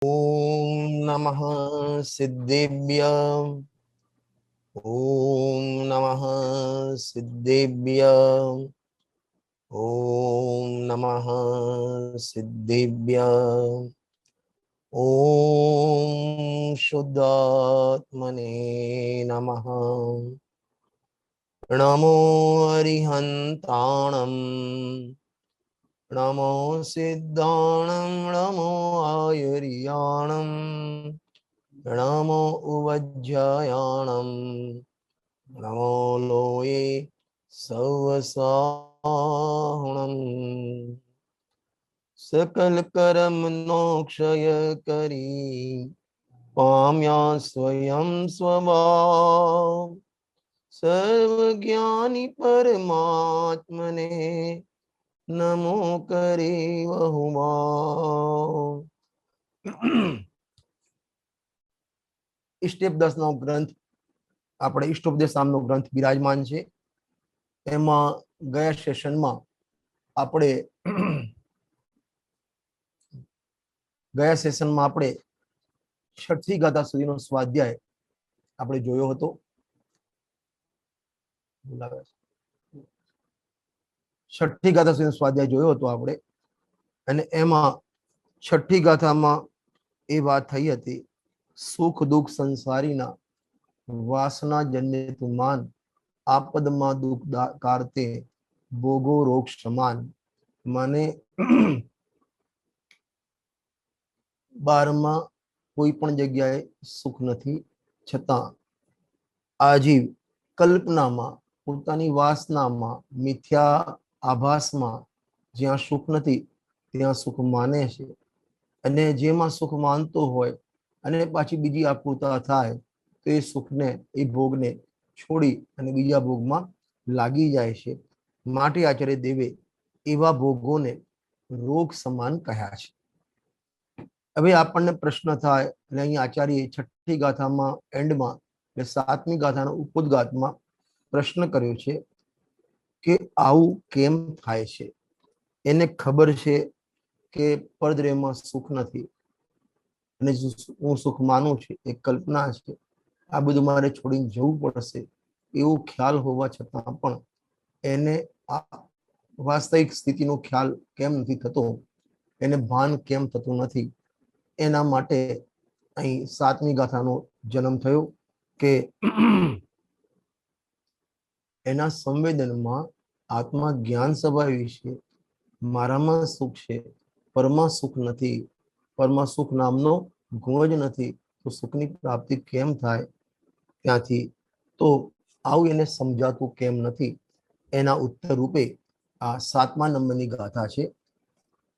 ओम नमः सिद्धेभ्यः। ओम नमः सिद्धेभ्यः। ओम नमः सिद्धेभ्यः। ओम शुद्धात्मने नमः। नमो अरिहन्ताणम्। नमो सिद्धाणं। नमो आयुर्याणम्। नमो उवज्जायाणं। नमो लोये सवसाहुणम्। सकल कर्म नो क्षय करी पाम्या स्वयं स्वभाव। सर्वज्ञानी परमात्मने नमो करे बहुमाव। स्टेप 10 નો ગ્રંથ આપણે ઇષ્ટોપદેશ નામનો ગ્રંથ બિરાજમાન છે. એમાં ગયા સેશનમાં આપણે છઠ્ઠી ગાથા સુધીનો સ્વાધ્યાય આપણે જોયો હતો. છઠ્ઠી ગાથા સુધીનો સ્વાધ્યાય જોયો હતો આપણે. અને એમાં છઠ્ઠી ગાથામાં એ વાત થઈ હતી, સુખ દુઃખ સંસારીના વાસના જન્ય તુમાન, આપદમાં દુઃખ કારતે ભોગો રોગ સમાન. મને બારમાં કોઈ પણ જગ્યાએ સુખ નથી, છતાં આજીવ કલ્પનામાં, પોતાની વાસનામાં, મિથ્યા આભાસમાં જ્યાં સુખ નથી ત્યાં સુખ માને છે. અને જેમાં સુખ માનતો હોય અને પાછી બીજી આકૃતા થાય તો એ સુખને, એ ભોગને છોડી અને બીજા ભોગમાં લાગી જાય છે. માટે આચાર્ય દેવે એવા ભોગોને રોગ સમાન કહ્યા છે. હવે આપણને પ્રશ્ન થાય, અને અહીં આચાર્ય છઠ્ઠી ગાથામાં એન્ડમાં, એટલે સાતમી ગાથાના ઉપોદ્ઘાતમાં પ્રશ્ન કર્યો છે કે આવું કેમ થાય છે. એને ખબર છે કે પરદ્રવ્યમાં સુખ નથી અને હું સુખ માનું છું એ કલ્પના છે, આ બધું મારે છોડીને જવું પડશે એવો ખ્યાલ હોવા છતાં પણ એને આ વાસ્તવિક સ્થિતિનો ખ્યાલ કેમ નથી થતો, એને ભાન કેમ થતું નથી. એના માટે અહીં સાતમી ગાથાનો જન્મ થયો કે એના સંવેદનમાં આત્મા જ્ઞાન સ્વભાવી છે, મારામાં સુખ છે, પરમા સુખ નથી, પરમા સુખ નામનો ગુણ જ નથી, તો સુખની પ્રાપ્તિ કેમ થાય ત્યાંથી, તો આવું એને સમજાતું કેમ નથી. એના ઉત્તર રૂપે આ સાતમા નંબરની ગાથા છે.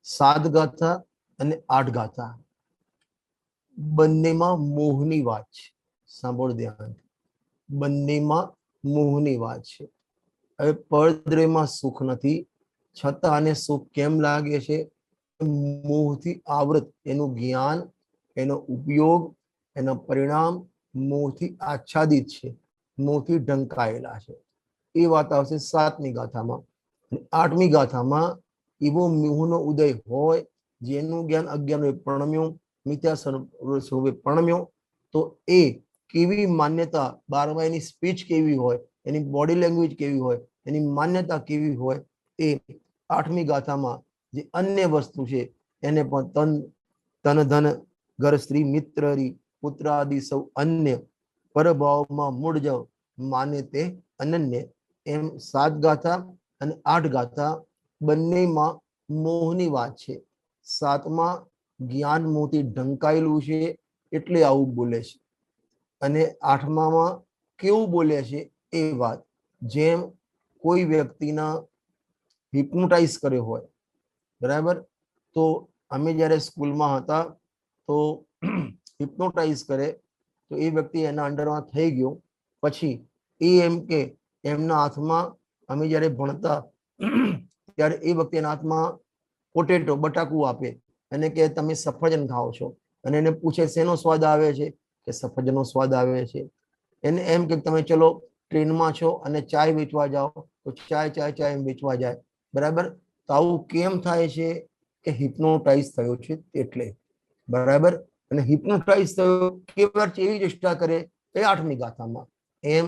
7 ગાથા અને 8 ગાથા બંનેમાં મોહની વાત છે. સાંભળ ધ્યાનથી, બંનેમાં મોહની વાત છે. હવે પરદ્રવ્યમાં સુખ નથી, છતાં આને સુખ કેમ લાગે છે? મોહથી આવૃત એનું જ્ઞાન, એનો ઉપયોગ, એના પરિણામ મોહથી આચ્છાદિત છે, મોહથી ઢંકાયેલા છે. એ વાત આવશે સાતમી ગાથામાં. 8મી ગાથામાં એવો મોહનો ઉદય હોય જેનું જ્ઞાન અજ્ઞાન પ્રણમ્યું, મિથ્યા સ્વરૂપે પ્રણમ્યો, તો એ કેવી માન્યતા, 12મા એની સ્પીચ કેવી હોય, એની બોડી લેંગ્વેજ કેવી હોય, એની માન્યતા કેવી હોય, એ 8મી ગાથામાં જે અન્ય વસ્તુ છે એને પણ તન ધન ઘર સ્ત્રી મિત્ર પુત્ર આદિ સૌ અન્ય પરભાવમાં મૂળ જવ માને તે અનન્ય. એમ 7 ગાથા અને 8 ગાથા બંનેમાં મોહની વાત છે. 7માં જ્ઞાન મોહથી ઢંકાયેલું છે એટલે આવું બોલે છે, અને 8માં કેવું બોલે છે એ વાત, જેમ કોઈ વ્યક્તિના હિપ્નોટાઇઝ કર્યો હોય, બરાબર. તો અમે જ્યારે સ્કૂલમાં હતા તો હિપ્નોટાઇઝ કરે તો એ વ્યક્તિ એના અંડરમાં થઈ ગયો, પછી એ એમ કે એમના હાથમાં, અમે જ્યારે ભણતા ત્યારે એ વ્યક્તિ એના હાથમાં પોટેટો, બટાકું આપે અને કે તમે સફરજન ખાઓ છો, અને એને પૂછે શેનો સ્વાદ આવે છે, કે સફરજનનો સ્વાદ આવે છે. એને એમ કે તમે ચલો ટ્રેનમાં છો અને ચાય વેચવા જાઓ, તો ચાય એમ વેચવા જાય, બરાબર. તો આવું કેમ થાય છે? કે હિપ્નોટાઇઝ થયો છે એટલે, બરાબર. અને હિપ્નોટાઇઝ થયો કેવળ એવી ચેષ્ટા કરે એ 8મી ગાથામાં. એમ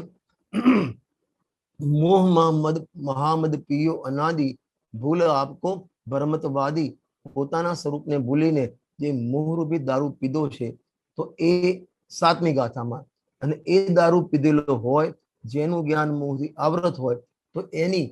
મોહ મદ મહામદ પિયો અનાદિ ભૂલ આપકો ભરમતવાદી, પોતાના સ્વરૂપને ભૂલીને જે મોહરૂપી દારૂ પીધો છે તો એ 7મી ગાથામાં. અને એ દારૂ પીધેલો હોય જેનું જ્ઞાન મોહથી આવૃત હોય તો એની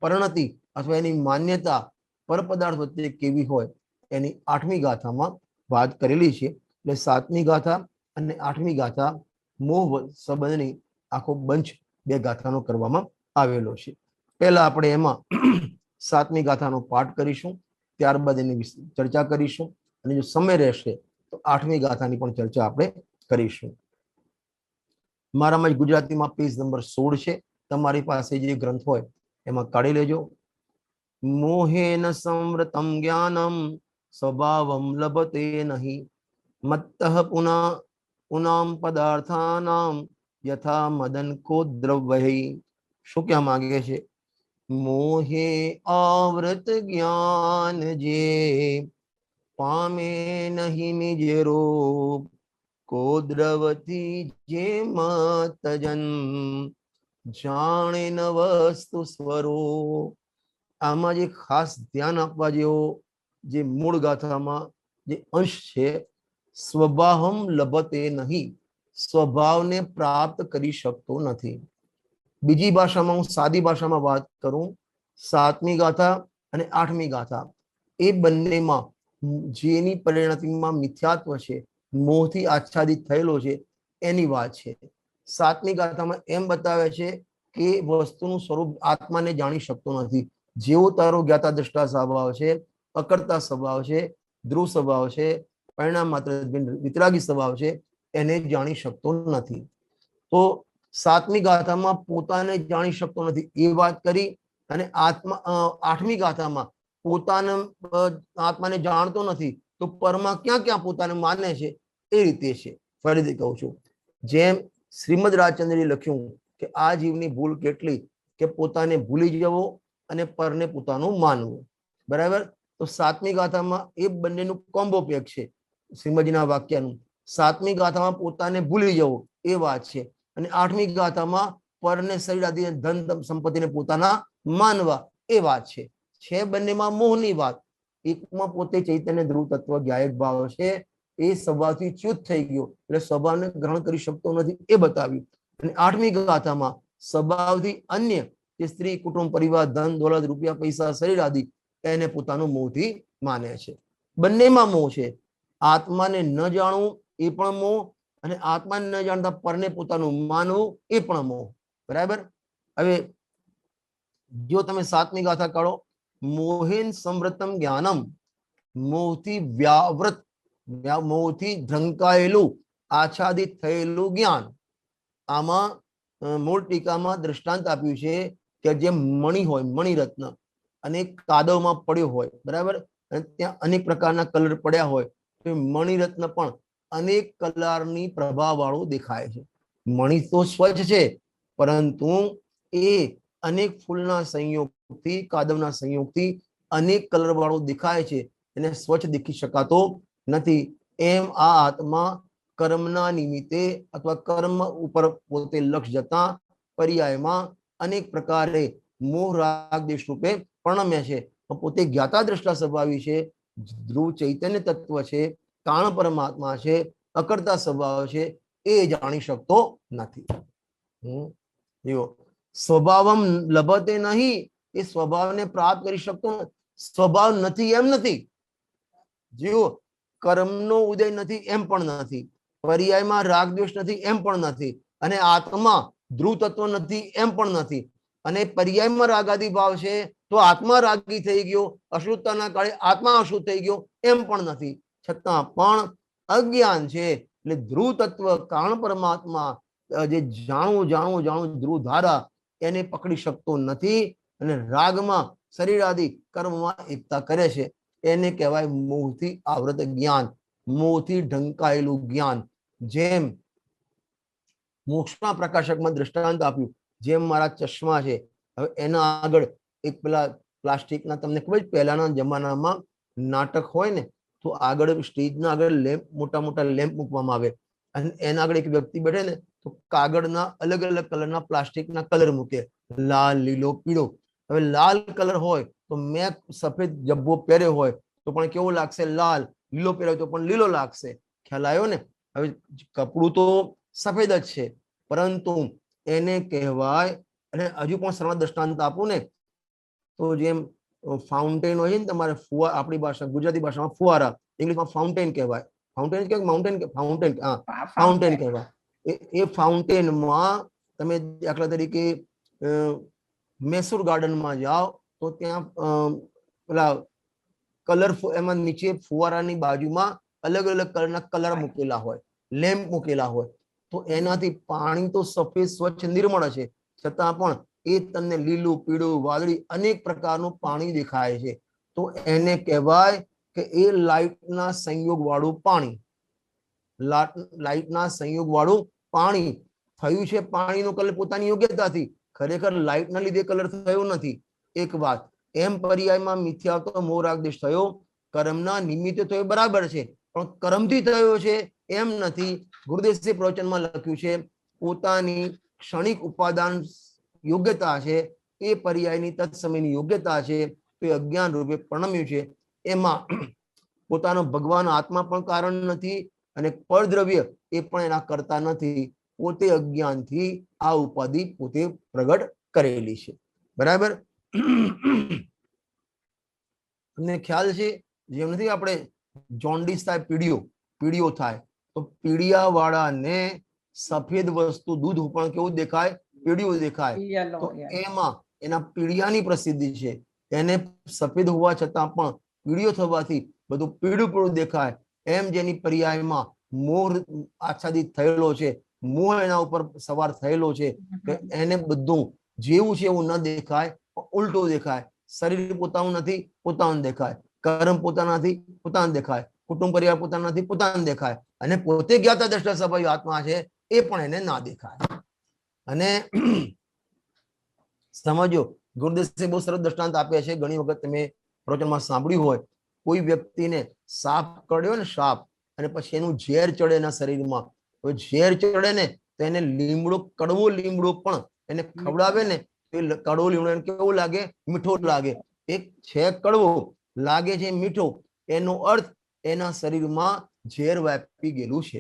પરિણતિ અથવા એની માન્યતા પરપદાર્થ વચ્ચે કેવી હોય એની 8મી ગાથામાં વાત કરેલી છે. એટલે 7મી ગાથા અને 8મી ગાથા મોહ સંબંધની આખો બંચ 2 ગાથાનો કરવામાં આવેલો છે. પહેલા આપણે એમાં 7મી ગાથાનો પાઠ કરીશું, ત્યારબાદ એની ચર્ચા કરીશું, અને જો સમય રહેશે તો 8મી ગાથાની પણ ચર્ચા આપણે કરીશું. મારામાં ગુજરાતીમાં પેજ નંબર 16 છે, તમારી પાસે જે ગ્રંથ હોય એમાં કાઢી લેજો. મોહેન સંવૃતમ જ્ઞાનમ સ્વભાવમ લભતે નહીં મત્તઃ પુનામ પદાર્થાનામ યથા મદન કો દ્રવ્ય. શું કહેવા માંગે છે? મોહે આવૃત જ્ઞાન જે પામે નહીં નિજ રૂપ કો દ્રવતી જે મતજન જાણે ન વસ્તુ સ્વરૂપ. આમાં જે ખાસ ધ્યાન આપવા જેવો જે મૂળ ગાથામાં જે અંશ છે, સ્વભાવમ લભતે નહીં, સ્વભાવને પ્રાપ્ત કરી શકતો નથી. બીજી ભાષામાં હું સાદી ભાષામાં વાત કરું, 7મી ગાથા અને 8મી ગાથા એ બંનેમાં જેની પરિણતિમાં મિથ્યાત્વ છે, મોહથી આચ્છાદિત થયેલો છે એની વાત છે. 7મી ગાથામાં એમ બતાવે છે કે વસ્તુનું સ્વરૂપ આત્માને જાણી શકતો નથી. જેવો તારો જ્ઞાતા દ્રષ્ટા સ્વભાવ છે, અકર્તા સ્વભાવ છે, ધ્રુવ સ્વભાવ છે, પરિણામ માત્ર વિતરાગી સ્વભાવ છે, એને જાણી શકતો નથી. તો 7મી ગાથામાં પોતાને જાણી શકતો નથી એ વાત કરી, અને 8મી ગાથામાં પોતાને આત્માને જાણતો નથી તો પરમાં ક્યાં ક્યાં પોતાને માને છે એ રીતે છે. ફરીથી કહું છું, જેમ શ્રીમદ રાજચંદ્રે લખ્યું કે આ જીવની ભૂલ કેટલી કે પોતાને ભૂલી જવો અને પરને પોતાનું માનવું. બરાબર? તો 7મી ગાથામાં એ બંનેનું કોમ્બો પેક છે શ્રીમદજીના વાક્યનું. 7મી ગાથામાં પોતાને ભૂલી જવું એ વાત છે, અને 8મી ગાથામાં પરને શરીર આદિ ધન સંપત્તિને પોતાના માનવા એ વાત છે. બંનેમાં મોહની વાત. એકમાં પોતે ચૈતન્ય ધ્રુવ તત્વ જ્ઞાયક ભાવ છે, એ સ્વભાવથી ચ્યુત થઈ ગયો એટલે સ્વભાવને ગ્રહણ કરી શકતો નથી એ બતાવ્યું. અને 8મી ગાથામાં સ્વભાવથી અન્ય જે સ્ત્રી, કુટુંબ, પરિવાર, ધન, દોલત, રૂપિયા, પૈસા, શરીર આદિ એને પોતાનું મોહથી માને છે. બંનેમાં મોહ છે. આત્માને ન જાણવું એ પણ મોહ, અને આત્માને ન જાણતા પરને પોતાનું માનવું એ પણ મોહ. બરાબર? હવે જો તમે 7મી ગાથા કાઢો, મોહેન સંવૃતમ જ્ઞાનમ, મોહથી વ્યાવૃત, મોહથી ઢંકાયેલું આચ્છાદિત થયેલું જ્ઞાન. આમાં મૂળ ટીકામાં દ્રષ્ટાંત આપ્યું છે કે જેમ મણિ હોય, મણિરત્ન, અને કાદવમાં પડ્યો હોય, બરાબર, અને ત્યાં અનેક પ્રકારના કલર પડ્યા હોય તો મણિરત્ન પણ અનેક કલરની પ્રભાવ વાળું દેખાય છે. મણિ તો સ્વચ્છ છે, પરંતુ એ અનેક ફૂલના સંયોગથી, કાદવના સંયોગથી અનેક કલર વાળો દેખાય છે, એને સ્વચ્છ દેખી શકાતો નથી. એમ આ આત્મા કર્મના નિમિત્તે અથવા કર્મ ઉપર પોતે લક્ષ જતા પર્યાયમાં અનેક પ્રકારે મોહ રાગ દેશ રૂપે પરણમ્યા છે. પોતે જ્ઞાતા દ્રષ્ટા સ્વભાવી છે, ધ્રુવ ચૈતન્ય તત્વ છે, કાણ પરમાત્મા છે, અકર્તા સ્વભાવ છે, એ જાણી શકતો નથી. જો સ્વભાવમ લભતે નહીં, એ સ્વભાવને પ્રાપ્ત કરી શકતો નથી. સ્વભાવ નથી એમ નથી. જો કર્મનો ઉદય નથી એમ પણ નથી, પર્યાયમાં રાગ દ્વેષ નથી એમ પણ નથી, અને આત્મા ધ્રુવ તત્વ નથી એમ પણ નથી, અને પર્યાયમાં રાગાદી ભાવ છે તો આત્મા રાગી થઈ ગયો, અશુદ્ધતાના કાળે આત્મા અશુદ્ધ થઈ ગયો એમ પણ નથી. છતાં પણ અજ્ઞાન છે. એટલે ધ્રુવ તત્વ, કાણ પરમાત્મા, જે જાણવું ધ્રુવ ધારા, એને પકડી શકતો નથી, અને રાગમાં શરીર આદિ કર્મમાં એકતા કરે છે. એને કહેવાય મોહથી આવૃત જ્ઞાન, મોહથી ઢંકાયેલું જ્ઞાન. જેમ મોક્ષના પ્રકાશકમાં દ્રષ્ટાંત આપ્યું, જેમ મારા ચશ્મા છે, હવે એના આગળ એક પેલા પ્લાસ્ટિકના, તમને ખબર પહેલાના જમાનામાં નાટક હોય ને તો આગળ સ્ટેજના આગળ લેમ્પ, મોટા મોટા લેમ્પ મૂકવામાં આવે અને એના આગળ એક વ્યક્તિ બેઠે ને તો કાગળના અલગ અલગ કલરના પ્લાસ્ટિકના કલર મૂકે, લાલ, લીલો, પીળો. હવે લાલ કલર હોય તો મેં સફેદ જબ્બો પહેર્યો હોય તો પણ કેવો લાગશે? લાલ. લીલો પહેર્યો તો પણ લીલો લાગશે. ખ્યાલ આવ્યો ને? હવે કપડું તો સફેદ જ છે, પરંતુ એને કહેવાય, અને હજુ પણ સરળ દ્રષ્ટાંત આપું ને તો જેમ ફાઉન્ટેન હોય છે ને તમારે, આપણી ભાષા ગુજરાતી ભાષામાં ફુવારા, ઇંગ્લિશમાં ફાઉન્ટેન કહેવાય. ફાઉન્ટેન કે માઉન્ટેન? ફાઉન્ટેન. હા, ફાઉન્ટેન કહેવાય. એ ફાઉન્ટેનમાં તમે દાખલા તરીકે મેસૂર ગાર્ડનમાં જાઓ તો ત્યાં પેલા કલરફુલ, એમાં નીચે ફુવારાની બાજુમાં અલગ અલગ કલરના કલર મૂકેલા હોય, લેમ્પ મૂકેલા હોય, તો એનાથી પાણી તો સફેદ, સ્વચ્છ, નિર્મળ છે, છતાં પણ એ તમને લીલું, પીળું, વાદળી અનેક પ્રકારનું પાણી દેખાય છે. તો એને કહેવાય કે એ લાઇટના સંયોગ વાળું પાણી, લાઇટના સંયોગ વાળું પાણી થયું છે. પાણીનો કલર પોતાની યોગ્યતાથી, ખરેખર લાઇટના લીધે કલર થયો નથી. એક વાત. એમ પર્યાયમાં મિથ્યા તો મોહ રાગ દ્વેષ થયો, કર્મના નિમિત્તે થયો, બરાબર છે, પણ કર્મથી થયો છે એમ નથી. ગુરુદેવજી પ્રવચનમાં લખ્યું છે પોતાની ક્ષણિક ઉપાદાન યોગ્યતા છે, એ પર્યાયની તત્સમયની યોગ્યતા છે, તે અજ્ઞાન રૂપે પ્રણમ્યું છે. એમાં પોતાનો ભગવાન આત્મા પણ કારણ નથી અને પરદ્રવ્ય એ પણ એના કરતા નથી. પોતે અજ્ઞાનથી આ ઉપાધિ પોતે પ્રગટ કરેલી છે. બરાબર? તમને ખ્યાલ છે જેમ નથી આપણે જોન્ડિસ થાય, પીળીઓ થાય, તો પીળિયા વાળાને સફેદ વસ્તુ, દૂધ પણ કેવું દેખાય? પીળિયું દેખાય. તો એમાં એના પીળિયાની પ્રસિદ્ધિ છે. એને સફેદ હોવા છતાં પણ પીળિયો થવાથી બધું પીળું પીળું દેખાય. એમ જેની પર્યાયમાં મોહ આચ્છાદિત થયેલો છે, મોહ એના ઉપર સવાર થયેલો છે, કે એને બધું જેવું છે એવું ન દેખાય, ઉલટું દેખાય. શરીર પોતાનું નથી, પોતાનું દેખાય. કર્મ પોતાના નથી, પોતાનું દેખાય. કુટુંબ પરિવાર પોતાના નથી, પોતાનું દેખાય. અને પોતે જ્ઞાતા દ્રષ્ટા સ્વભાવી આત્મા છે એ પણ એને ના દેખાય. અને સમજો, ગુરુદેવ બહુ સરસ દ્રષ્ટાંત આપે છે. ઘણી વખત તમે પ્રવચનમાં સાંભળ્યું હોય, કોઈ વ્યક્તિને સાપ કરડ્યો ને, સાપ, અને પછી એનું ઝેર ચડે એના શરીરમાં, તો ઝેર ચડે ને તો એને લીમડો, કડવો લીમડો પણ એને ખવડાવે ને, કડવો લીમડો એને કેવો લાગે? મીઠો લાગે. એક છે કડવો, લાગે છે મીઠો, એનો અર્થ એના શરીરમાં ઝેર વ્યાપી ગયેલું છે.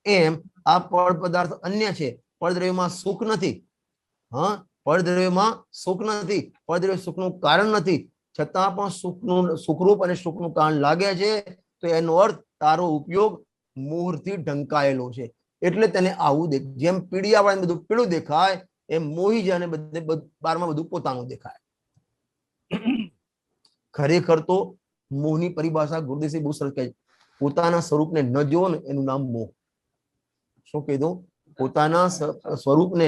એમ આ પળ પદાર્થ અન્ય છે, પરદ્રવ્યમાં સુખ નથી. હા, પરદ્રવ્યમાં સુખ નથી, પરદ્રવ્ય સુખનું કારણ નથી, છતાં પણ સુખનું, સુખરૂપ અને સુખનું કારણ લાગે છે. તો એનો અર્થ તારો ઉપયોગ મોહથી ઢંકાયેલો છે, એટલે તેને આવું દેખ. જેમ પીળિયાવાળાને બધું પીળું દેખાય, એમ મોહી જાય બધે બારમાં બધું પોતાનું દેખાય. ખરેખર તો મોહની પરિભાષા ગુરુદેવ બહુ સરસ કહે છે. પોતાના સ્વરૂપને ન જોવો ને એનું નામ મોહ. શું કીધું? પોતાના સ્વરૂપને,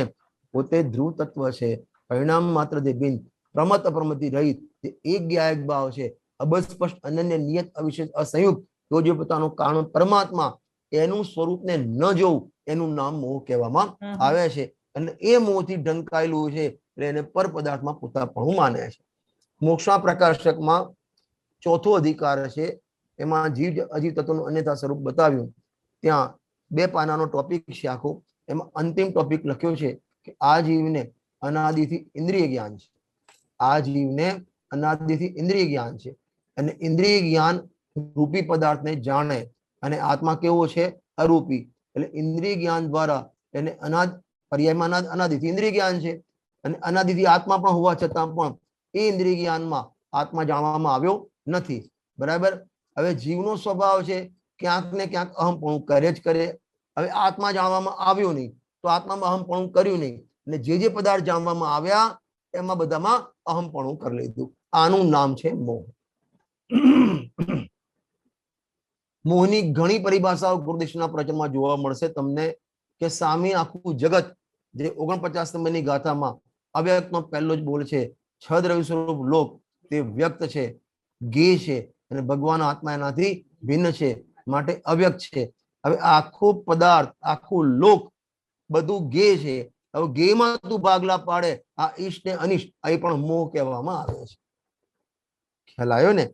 પોતે ધ્રુવ તત્વ છે, પરિણામ માત્ર જે બિન પ્રમત અપ્રમતિ રહિત, જે એક જ્ઞાયક ભાવ છે, અબસ્પષ્ટ, અનન્ય, નિયત, અવિશેષ, અસંયુક્ત, તો જે પોતાનું કારણ પરમાત્મા, એનું સ્વરૂપને ન જોવું એનું નામ મોહ કહેવામાં આવે છે. અને એ મોહથી ઢંકાયેલું છે એટલે એને પર પદાર્થમાં પોતાપણું માને છે. મોક્ષા પ્રકાશકમાં ચોથો અધિકાર છે, એમાં જીવ અજીવ તત્વનું અન્યથા સ્વરૂપ બતાવ્યું. ત્યાં 2 પાનાનો ટોપિક છે આખો. એમાં અંતિમ ટોપિક લખ્યો છે કે આ જીવને અનાદિથી ઇન્દ્રિય જ્ઞાન છે. આ જીવને અનાદિથી ઇન્દ્રિય જ્ઞાન છે, અને ઇન્દ્રિય જ્ઞાન રૂપી પદાર્થને જાણે, અને આત્મા કેવો છે? અરૂપી. એટલે ઇન્દ્રિય જ્ઞાન દ્વારા એને પર્યાયમાં અનાદિથી ઇન્દ્રિય જ્ઞાન છે, અને અનાદિથી આત્મા પણ હોવા છતાં પણ એ ઇન્દ્રિય જ્ઞાનમાં આત્મા જાણવામાં આવ્યો નથી. બરાબર? હવે જીવનો સ્વભાવ છે ક્યાંક ને ક્યાંક અહમપણું કરે જ કરે. હવે આત્મા જાણવામાં આવ્યો નહીં તો આત્મામાં અહમપણું કર્યું નહીં, અને જે પદાર્થ જાણવામાં આવ્યા એમાં બધામાં અહમપણું કરી લીધું. આનું નામ છે મોહ. મોહની ઘણી પરિભાષાઓ ગુરુદેવના પ્રવચનમાં જોવા મળશે તમને, કે સામે આખું જગત, જે 49 નંબરની ગાથામાં અવ્યક્તનો પહેલો જ બોલ છે, છદ્રવ્ય સ્વરૂપ લોક તે વ્યક્ત છે, ગે છે, અને ભગવાન આત્મા એનાથી ભિન્ન છે, માટે અવ્યક્ત છે. હવે આખો પદાર્થ, આખું લોક બધું ગે છે. હવે ગેમાં તું ભાગલા પાડે, આ ઈષ્ટ ને અનિષ્ટ, અહીં પણ મોહ કહેવામાં આવે છે. ખ્યાલ આવ્યો ને?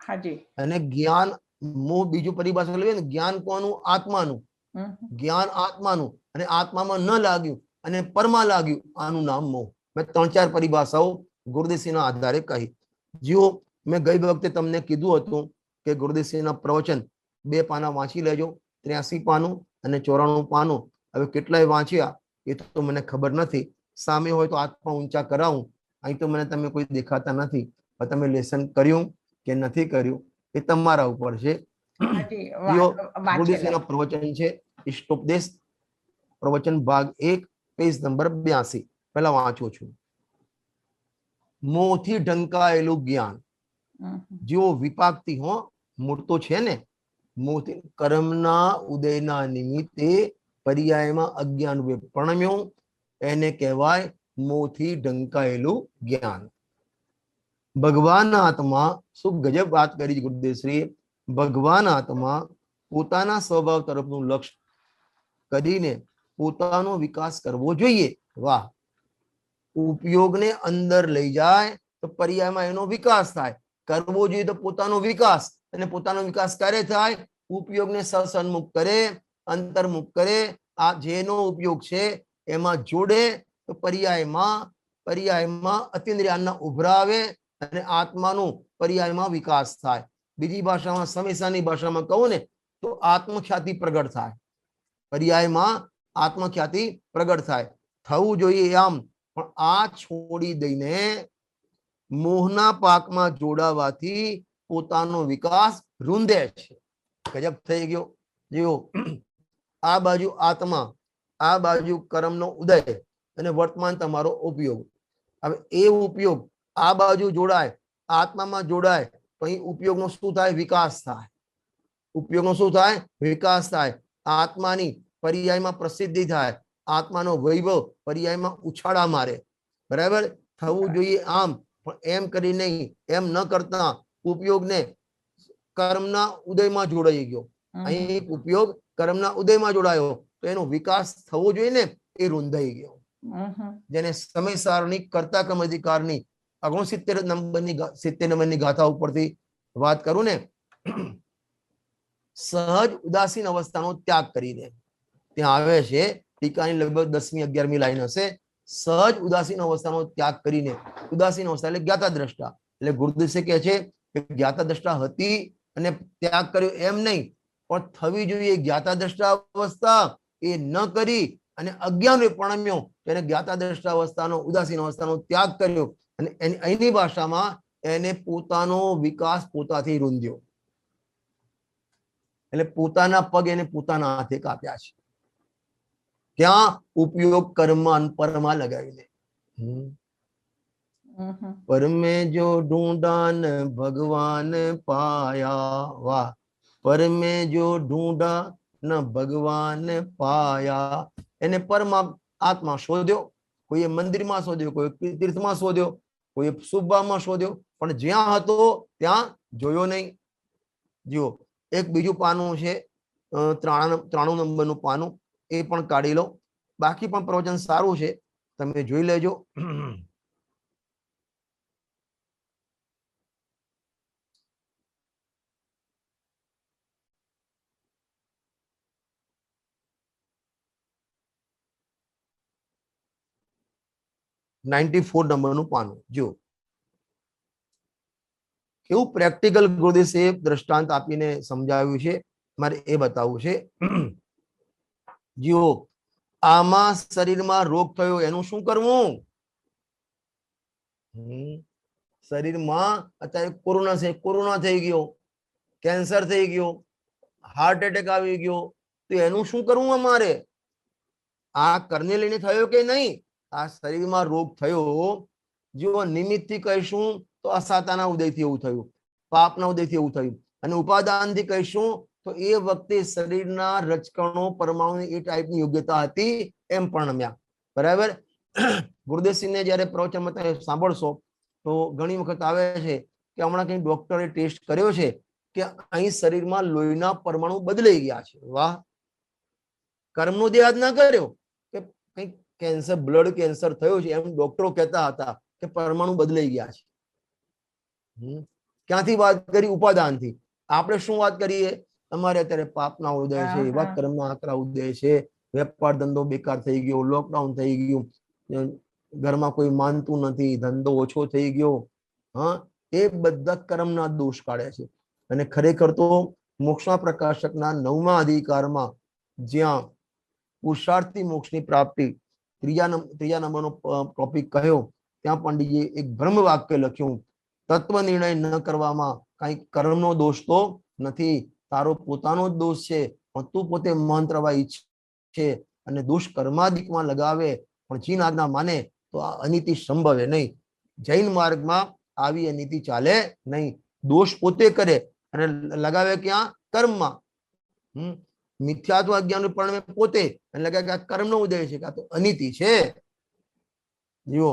હાજી. અને જ્ઞાન મોહ બીજું પરિભાષા લઈએ ને, જ્ઞાન કોનું? આત્માનું. જ્ઞાન આત્માનું, અને આત્મામાં ન લાગ્યું અને પરમાં લાગ્યું, આનું નામ મોહ. મેં 3-4 પરિભાષાઓ ગુરુદેવસિંહના આધારે કહી. જો મેં ગઈ વખતે તમને કીધું હતું કે ગુરુદેવસિંહના પ્રવચન 2 પાના વાંચી લેજો, 83 પાનું અને 94 પાનું. હવે કેટલાય વાંચ્યા એ તો મને ખબર નથી, સામે હોય તો હાથ પણ ઊંચા કરાવું. અહીં તો મને તમે કોઈ દેખાતા નથી, પણ તમે લેસન કર્યું કે નથી કર્યું એ તમારા ઉપર છે. ગુરુદેવસિંહના પ્રવચન છે ઇષ્ટોપદેશ પ્રવચન ભાગ 1 પેજ નંબર 82. પહેલા વાંચું છું. મોહથી ઢંકાયેલું જ્ઞાન, જેવો વિપાકથી હો મૂળતો છે ને, મોહથી કર્મના ઉદયના નિમિત્તે પર્યાયમાં અજ્ઞાન પરણમ્યું, એને કહેવાય મોહથી ઢંકાયેલું જ્ઞાન. ભગવાન આત્મા, શું ગજબ વાત કરી ગુરુદેવશ્રી. ભગવાન આત્મા પોતાના સ્વભાવ તરફનું લક્ષ્ય કરીને પોતાનો વિકાસ કરવો જોઈએ. વાહ! ઉપયોગને અંદર લઈ જાય તો પર્યાયમાં એનો વિકાસ થાય. કરવો જોઈએ તો પોતાનો વિકાસ, અને પોતાનો વિકાસ ક્યારે થાય? ઉપયોગને સન્મુખ કરે, અંતર્મુખ કરે. આ જેનો ઉપયોગ છે એમાં જોડે તો પર્યાયમાં અતિન્દ્રિયના ઉભરાવે અને આત્માનો પર્યાયમાં વિકાસ થાય. બીજી ભાષામાં, સમેસાની ભાષામાં કહું ને તો આત્મખ્યાતિ પ્રગટ થાય. પર્યાયમાં આત્મખ્યાતિ પ્રગટ થાય. થવું જોઈએ આમ, પણ આ છોડી દઈને મોહના પાકમાં જોડાવાથી પોતાનો વિકાસ રૂંધે છે. ગજબ થઈ ગયો. જો આ બાજુ આત્મા, આ બાજુ કર્મનો ઉદય અને વર્તમાન તમારો ઉપયોગ. હવે એ ઉપયોગ આ બાજુ જોડાય, આત્મામાં જોડાય, પછી ઉપયોગનો શું થાય? વિકાસ થાય. ઉપયોગનો શું થાય? વિકાસ થાય. આત્માની પર્યાયમાં પ્રસિદ્ધિ થાય, આત્માનો વૈભવ પર્યાયમાં ઉછાળા મારે. બરાબર? થવું જોઈએ આમ, પણ એમ કરી નહીં. એમ ન કરતા ઉપયોગને કર્મના ઉદયમાં જોડાઈ ગયો. અહીં ઉપયોગ કર્મના ઉદયમાં જોડાયો તો એનો વિકાસ થવો જોઈએ ને, એ રૂંધાઈ ગયો. જેને સમય સારણી કરતા ક્રમ અધિકારની 69 નંબરની ગાથા ઉપરથી વાત કરું ને, સહજ ઉદાસીન અવસ્થાનો ત્યાગ કરીને ત્યાં આવે છે. ટીકાની લગભગ 10મી 11મી લાઈન હશે. સહજ ઉદાસીન અવસ્થાનો ત્યાગ કરીને, ઉદાસીન અવસ્થા એટલે જ્ઞાતા દ્રષ્ટા. એટલે ગુરુદેવ કહે છે કે જ્ઞાતા દ્રષ્ટા હતી અને ત્યાગ કર્યો એમ નહીં, પણ થવી જોઈએ જ્ઞાતા દ્રષ્ટા અવસ્થા, એ ન કરી અને અજ્ઞાન પરણમ્યો, એને જ્ઞાતા દ્રષ્ટા અવસ્થાનો, ઉદાસીન અવસ્થાનો ત્યાગ કર્યો. અને અહીંની ભાષામાં એને પોતાનો વિકાસ પોતાથી રૂંધ્યો. એટલે પોતાના પગ એને પોતાના હાથે કાપ્યા છે. ક્યાં? ઉપયોગ કર્મ પરમાં લગાવીને. પરમે જો ઢૂંઢા ન ભગવાન પાયા. વાહ! પરમે જો ઢૂંઢા ન ભગવાન પાયા. એને પરમાં આત્મા શોધ્યો. કોઈએ મંદિરમાં શોધ્યો, કોઈ તીર્થમાં શોધ્યો, કોઈ સુબામાં શોધ્યો, પણ જ્યાં હતો ત્યાં જોયો નહીં. જુઓ, એક બીજું પાનું છે 93 નંબરનું પાનું, એ પણ કાઢી લો. બાકી પણ પ્રવચન સારું છે, તમે જોઈ લેજો. $94 નંબરનું પાનું જો. કેવું પ્રેક્ટિકલ ગુરુદેવે દ્રષ્ટાંત આપીને સમજાવ્યું છે, મારે એ બતાવવું છે. જો આમાં શરીરમાં રોગ થયો, એનું શું કરવું? શરીરમાં અત્યારે કોરોના છે, કોરોના થઈ ગયો, કેન્સર થઈ ગયો, હાર્ટ એટેક આવી ગયો, તો એનું શું કરવું અમારે? આ કરને લઈને થયો કે નહીં? આ શરીરમાં રોગ થયો, જો નિમિત્તથી કહીશું તો અસાતાના ઉદયથી એવું થયું, પાપના ઉદયથી એવું થયું, અને ઉપાદાનથી કહીશું તો એ વખતે શરીરના રજકણો પરમાણુની એ ટાઈપની યોગ્યતા હતી એમ પરણમ્યા. બરાબર? ગુરુદેવસિંહને જયારે પ્રવચનમાં તમે સાંભળશો તો ઘણી વખત આવે છે કે હમણાં કંઈ ડોક્ટરે ટેસ્ટ કર્યો છે કે અહીં શરીરમાં લોહીના પરમાણુ બદલાઈ ગયા છે. વાહ! કર્મનો દેહાદ ના કર્યો કે કંઈક કેન્સર, બ્લડ કેન્સર થયો છે એમ ડોક્ટરો કહેતા હતા કે પરમાણુ બદલાઈ ગયા છે. ક્યાંથી વાત કરી? ઉપાદાનથી. આપણે શું વાત કરીએ? અમારે અત્યારે પાપના ઉદય છે, એવા કર્મના આકરા ઉદય છે, વેપાર ધંધો બેકાર થઈ ગયો, લોકડાઉન થઈ ગયું, ઘરમાં કોઈ માનતું નથી, ધંધો ઓછો થઈ ગયો. હા, એ બધા કર્મના દોષ કાઢે છે. અને ખરેખર તો મોક્ષના પ્રકાશકના 9મા અધિકારમાં જ્યાં પુરુષાર્થથી મોક્ષની પ્રાપ્તિ ત્રીજા નંબરનો ટોપિક કહ્યો, ત્યાં પંડિતજીએ એક બ્રહ્મ વાક્ય લખ્યું, તત્વ નિર્ણય ન કરવામાં કઈ કર્મનો દોષ તો નથી, તારો પોતાનો જ દોષ છે, પણ તું પોતે મંત્રવા ઈચ્છે અને દોષ કર્માદિકમાં લગાવે પણ જીન આજ્ઞા માને તો આ અનિતિ સંભવે નહીં. જૈન માર્ગમાં આવી અનિતિ ચાલે નહીં. દોષ પોતે કરે અને લગાવે ક્યાં? કર્મમાં. મિથ્યાત્વ અજ્ઞાન પરિણામે પોતે અને લગાવે કે આ કર્મનો ઉદય છે, કે આ તો અનિતિ છે. જુઓ,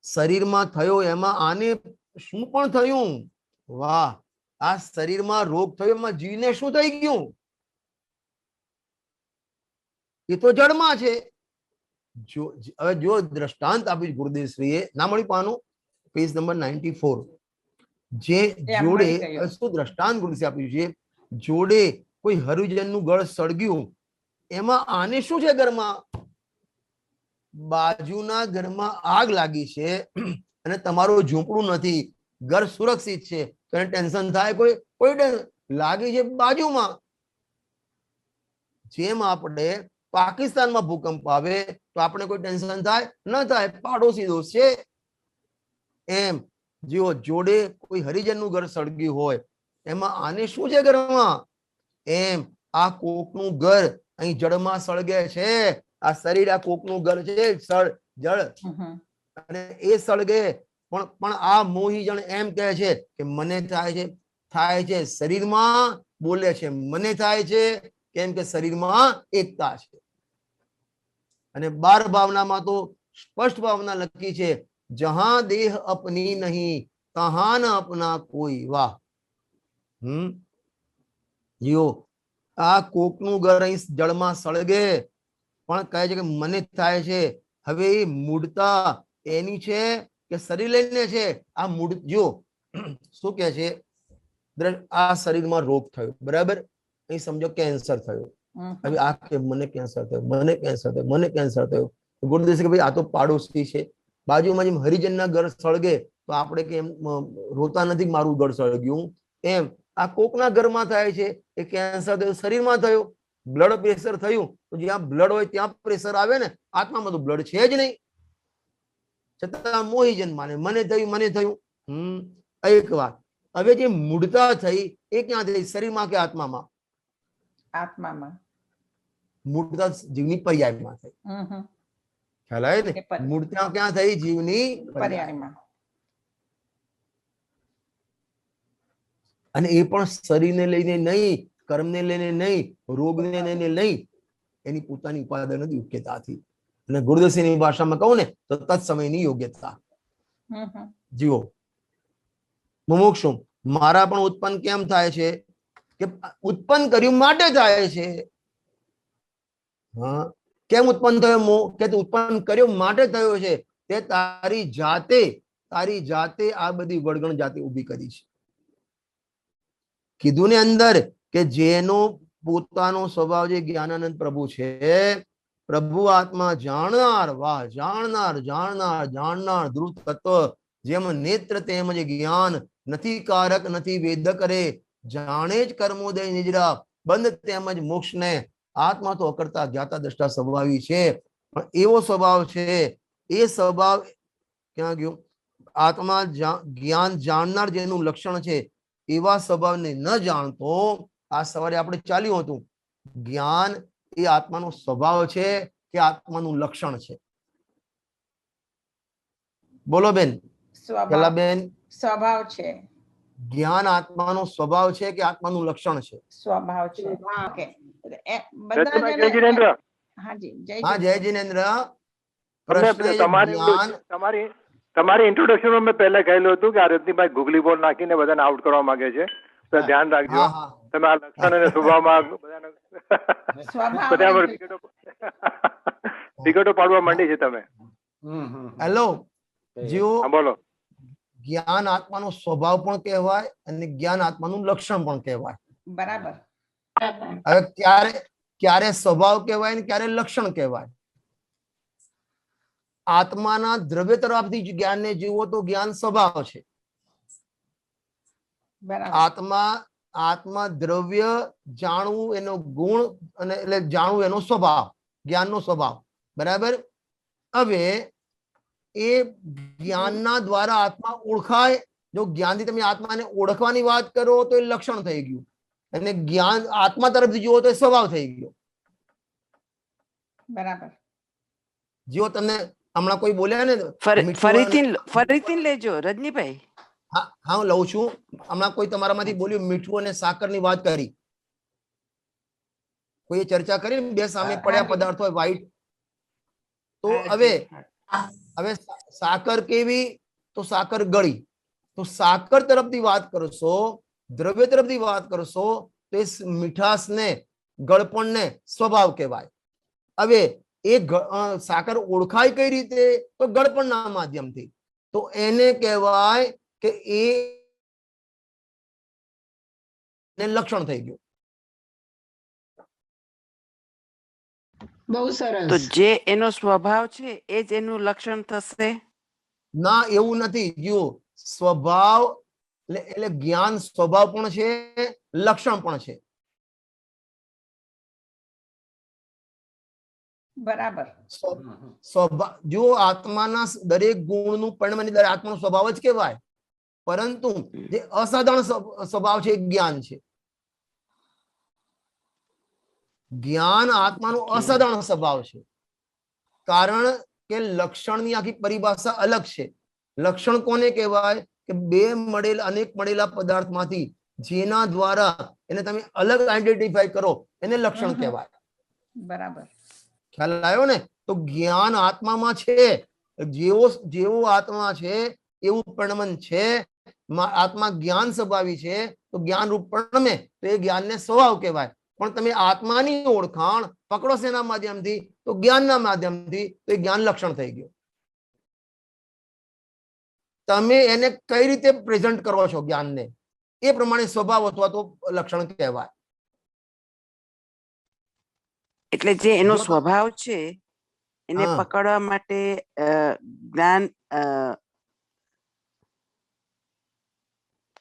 શરીરમાં થયો એમાં આને શું પણ થયું? વાહ, આ શરીરમાં રોગ થયો એમાં જીવને શું થઈ ગયું? એ તો જડમાં છે. હવે જો દ્રષ્ટાંત આપ્યું ગુરુદેવશ્રીએ, ના મળી પાનું પેજ નંબર 94, જે જોડે શું દ્રષ્ટાંત ગુરુદેવ આપ્યું છે, જોડે કોઈ હરિજનનું ગળ સળગ્યું, એમાં આને શું છે? ઘરમાં બાજુના ઘરમાં આગ લાગી છે અને તમારું ઝૂંપડું નથી, ઘર સુરક્ષિત છે, તો ટેન્શન થાય? કોઈ લાગી છે બાજુમાં. જેમ આપણે પાકિસ્તાનમાં ભૂકંપ આવે તો આપણે કોઈ ટેન્શન થાય? ન થાય, પાડોશી દોષ છે. એમ જેઓ જોડે કોઈ હરિજનનું ઘર સળગ્યું હોય, એમાં આને શું છે ઘરમાં? એમ આ કોકનું ઘર અહીં જળમાં સળગે છે. આ શરીર આ કોકનું ઘર છે, જળ, અને એ સળગે પણ આ મોહી જણ એમ કહે છે કે મને થાય છે શરીરમાં, બોલે છે મને થાય છે, કેમ કે શરીરમાં એકતા છે. અને 12 ભાવનામાં તો સ્પષ્ટ ભાવના લખી છે, જહાં દેહ અપની નહીં તહાં ન અપના કોઈ. વાહ. જીઓ, આ કોકનું ઘર અહીં જળમાં સળગે પણ કહે છે કે મને થાય છે. હવે એ મૂળતા એની છે કે શરીર લઈને છે? આ મૂળ જો શું કે છે, આ શરીરમાં રોગ થયો, બરાબર, અહીં સમજો કેન્સર થયો. હવે આ કે મને કેન્સર થયો, મને કેન્સર થયો, મને કેન્સર થયો. ગુરુદેવ કે ભાઈ આ તો પાડોશી છે. બાજુમાં જેમ હરિજનના ઘર સળગે તો આપણે કેમ રોતા નથી મારું ઘર સળગ્યું? એમ આ કોકના ઘરમાં થાય છે. એ કેન્સર થયું, શરીરમાં થયું. બ્લડ પ્રેશર થયું તો જ્યાં બ્લડ હોય ત્યાં પ્રેશર આવે ને, આત્મામાં તો બ્લડ છે જ નહીં, છતાં મોહીજન માને મને થયું, મને થયું. એક વાત. હવે જે મૂળતા થઈ એ ક્યાં થઈ? શરીરમાં કે આત્મામાં? આત્મામાં. મૂળતા જીવની પર્યાયમાં થઈ. ખ્યાલ આવે ને? મૂળતા ક્યાં થઈ? જીવની પર્યાયમાં. અને એ પણ શરીરને લઈને નહીં, કર્મને લઈને નહીં, રોગને લઈને નહીં, એની પોતાની ઉપાદાન યોગ્યતાથી. અને ગુરુદેવની ભાષામાં કહું ને તો તત્સમયની યોગ્યતા. જીવો, મુમુક્ષુ મારા પણ ઉત્પન્ન કેમ થાય છે? કે ઉત્પન્ન કર્યું માટે થાય છે. હા, કેમ ઉત્પન્ન થયો? કે ઉત્પન્ન કર્યો માટે થયો છે. તે તારી જાતે આ બધી વળગણ જાતે ઊભી કરી છે. કીધું ને અંદર કે જેનો પોતાનો સ્વભાવ જે જ્ઞાનાનંદ પ્રભુ છે, પ્રભુ આત્મા જાણનાર, વાહ, જાણનાર ધ્રુવ તત્વ, જેમ નેત્ર તેમ જ જ્ઞાન, નથી કારક નથી વેદ કરે, જાણે જ કર્મોદય નિજરા, બંધ તેમજ મોક્ષ ને. આત્મા તો અકર્તા જ્ઞાતા દ્રષ્ટા સ્વભાવી છે, પણ એવો સ્વભાવ છે, એ સ્વભાવ ક્યાં ગયો? આત્મા જ્ઞાન જાણનાર જેનું લક્ષણ છે, એવા સ્વભાવને ન જાણતો. આ સવારે આપણે ચાલ્યું હતું, જ્ઞાન એ આત્માનો સ્વભાવ છે કે આત્માનું લક્ષણ છે? બોલો બેન. બેન, સ્વભાવ છે. જ્ઞાન આત્માનો સ્વભાવ છે કે આત્માનું લક્ષણ છે? સ્વભાવ છે. જય જીનેન્દ્ર. તમારી ઇન્ટ્રોડક્શન મેં પહેલા કહેલું હતું કે આ રત્નીભાઈ ગુગલી બોલ નાખીને બધાને આઉટ કરવા માંગે છે, તો ધ્યાન રાખજો. તમે આ લક્ષણ અને સ્વભાવમાં બધા વિગતો પાડવા માંડી છે તમે. હેલો જીઓ, બોલો. જ્ઞાન આત્માનો સ્વભાવ પણ કહેવાય અને જ્ઞાન આત્માનું લક્ષણ પણ કહેવાય. બરાબર. હવે ક્યારે સ્વભાવ કહેવાય ને ક્યારે લક્ષણ કહેવાય? આત્માના દ્રવ્ય તરફથી જ્ઞાનને જીવો તો જ્ઞાન સ્વભાવ છે. આત્મા દ્રવ્ય જાણવું એનો ગુણ અને એટલે જાણવું એનો સ્વભાવ, જ્ઞાનનો સ્વભાવ. બરાબર. હવે એ જ્ઞાનના દ્વારા આત્મા ઓળખાય. જો જ્ઞાનથી તમે આત્માને ઓળખવાની વાત કરો તો એ લક્ષણ થઈ ગયું, અને જ્ઞાન આત્મા તરફથી જુઓ તો એ સ્વભાવ થઈ ગયો. બરાબર. જો તમને હમણાં કોઈ બોલ્યા ને ફરીથી લેજો રજનીભાઈ. હા હું લઉં છું. હમણાં કોઈ તમારામાંથી બોલ્યું મીઠું અને સાકરની વાત કરી, કોઈ ચર્ચા કરી ને, બે સામે પડ્યા પદાર્થો હોય વ્હાઈટ. તો હવે સાકર કેવી? તો સાકર ગળી. તો સાકર તરફથી વાત કરશો, દ્રવ્ય તરફથી વાત કરશો તો એ મીઠાશને, ગળપણને સ્વભાવ કહેવાય. હવે એ સાકર ઓળખાય કઈ રીતે? તો ગળપણના માધ્યમથી. તો એને કહેવાય કે એ લક્ષણ થઈ ગયું. બહુ સરસ. તો જે એનો સ્વભાવ છે એ જ એનું લક્ષણ થશે? ના, એવું નથી. જો સ્વભાવ એટલે જ્ઞાન સ્વભાવ પણ છે, લક્ષણ પણ છે. બરાબર. સ્વભાવ જો આત્માના દરેક ગુણનું પરિણામ દરેક આત્માનો સ્વભાવ જ કહેવાય, પરંતુ જે અસાધારણ સ્વભાવ છે એ જ્ઞાન છે. જ્ઞાન આત્માનો અસાધારણ સ્વભાવ છે, કારણ કે લક્ષણની આખી પરિભાષા અલગ છે. લક્ષણ કોને કહેવાય? કે અનેક મળેલા પદાર્થમાંથી જેના દ્વારા એને તમે અલગ આઈડેન્ટિફાઈ કરો એને લક્ષણ કહેવાય. બરાબર. ખ્યાલ આવ્યો ને? તો જ્ઞાન આત્મામાં છે, જેવો આત્મા છે એવું પ્રણમન છે. આત્મા જ્ઞાન સ્વભાવી છે તો જ્ઞાન રૂપ પ્રણમે તો એ જ્ઞાનને સ્વભાવ કહેવાય. પણ તમે આત્માની ઓળખાણ પકડો શેના માધ્યમથી? તો જ્ઞાનના માધ્યમથી. તો એ જ્ઞાન લક્ષણ થઈ ગયું. તમે એને કઈ રીતે પ્રેઝન્ટ કરો છો જ્ઞાનને, એ પ્રમાણે સ્વભાવ અથવા તો લક્ષણ કહેવાય. એટલે જે એનો સ્વભાવ છે એને પકડવા માટે જ્ઞાન